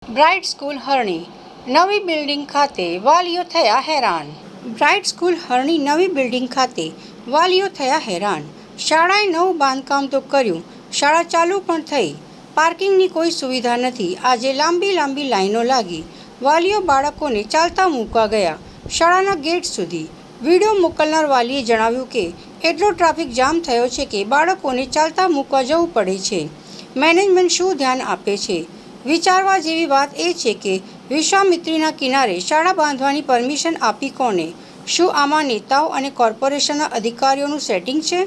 Bright school હરણી નવી building ખાતે વાલીઓ થયા હેરાન. બ્રાઇટ સ્કૂલ હરણી નવી બિલ્ડિંગ ખાતે વાલીઓ થયા હેરાન. શાળાએ નવું બાંધકામ તો કર્યું, શાળા ચાલુ પણ થઈ, પાર્કિંગની કોઈ સુવિધા નથી. આજે લાંબી લાઈનો લાગી. વાલીઓ બાળકોને ચાલતા મૂકવા ગયા શાળાના ગેટ સુધી. વિડીયો મોકલનાર વાલીએ જણાવ્યું કે એટલો ટ્રાફિક જામ થયો છે કે બાળકોને ચાલતા મૂકવા જવું પડે છે. મેનેજમેન્ટ શું ધ્યાન આપે છે? વિચારવા જેવી વાત એ છે કે વિશ્વામિત્રીના કિનારે શાળા બાંધવાની પરમિશન આપી કોને? શું આમાં નેતાઓ અને કોર્પોરેશનના અધિકારીઓનું સેટિંગ છે?